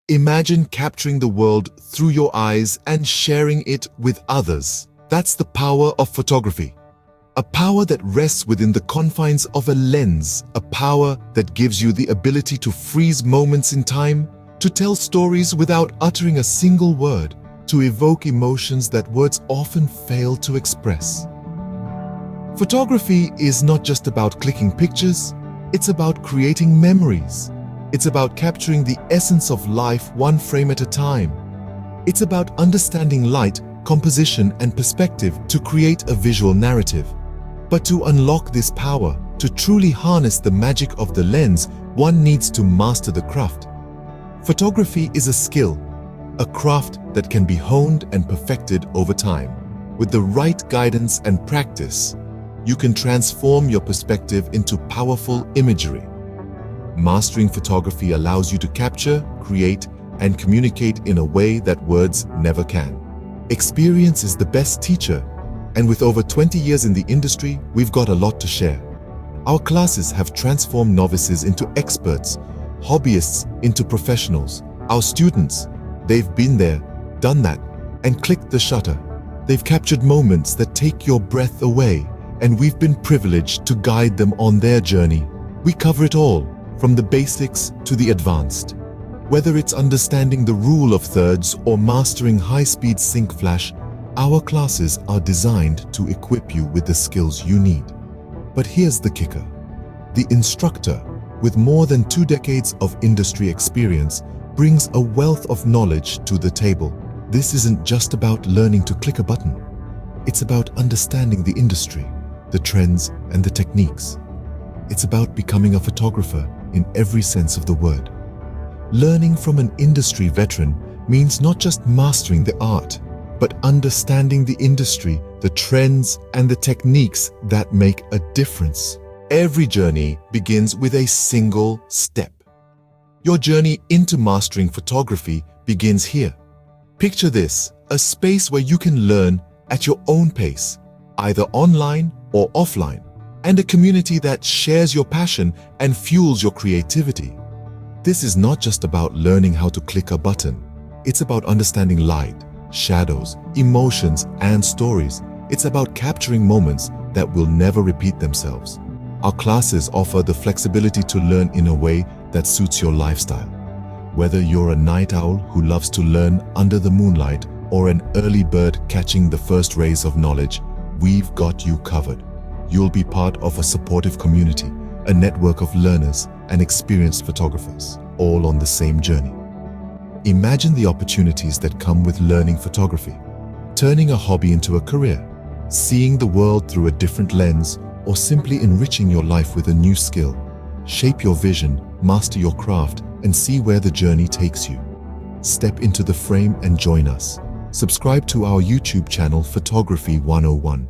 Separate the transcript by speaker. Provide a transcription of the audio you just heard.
Speaker 1: Imagine capturing the world through your eyes and sharing it with others. That's the power of photography. A power that rests within the confines of a lens, a power that gives you the ability to freeze moments in time, to tell stories without uttering a single word, to evoke emotions that words often fail to express. Photography is not just about clicking pictures, it's about creating memories. It's about capturing the essence of life one frame at a time. It's about understanding light, composition, and perspective to create a visual narrative. But to unlock this power, to truly harness the magic of the lens, one needs to master the craft. Photography is a skill, a craft that can be honed and perfected over time. With the right guidance and practice, you can transform your perspective into powerful imagery. Mastering photography allows you to capture, create, and communicate in a way that words never can. Experience is the best teacher, and with over 20 years in the industry, we've got a lot to share. Our classes have transformed novices into experts, hobbyists into professionals. Our students, they've been there, done that, and clicked the shutter. They've captured moments that take your breath away, and we've been privileged to guide them on their journey. We cover it all, from the basics to the advanced. Whether it's understanding the rule of thirds or mastering high-speed sync flash, our classes are designed to equip you with the skills you need. But here's the kicker. The instructor, with more than 2 decades of industry experience, brings a wealth of knowledge to the table. This isn't just about learning to click a button. It's about understanding the industry, the trends, and the techniques. It's about becoming a photographer in every sense of the word. Learning from an industry veteran means not just mastering the art, but understanding the industry, the trends, and the techniques that make a difference. Every journey begins with a single step. Your journey into mastering photography begins here. Picture this, a space where you can learn at your own pace, either online or offline, and a community that shares your passion and fuels your creativity. This is not just about learning how to click a button. It's about understanding light, shadows, emotions, and stories. It's about capturing moments that will never repeat themselves. Our classes offer the flexibility to learn in a way that suits your lifestyle. Whether you're a night owl who loves to learn under the moonlight or an early bird catching the first rays of knowledge, we've got you covered. You'll be part of a supportive community, a network of learners and experienced photographers, all on the same journey. Imagine the opportunities that come with learning photography. Turning a hobby into a career, seeing the world through a different lens, or simply enriching your life with a new skill. Shape your vision, master your craft, and see where the journey takes you. Step into the frame and join us. Subscribe to our YouTube channel Photography 101.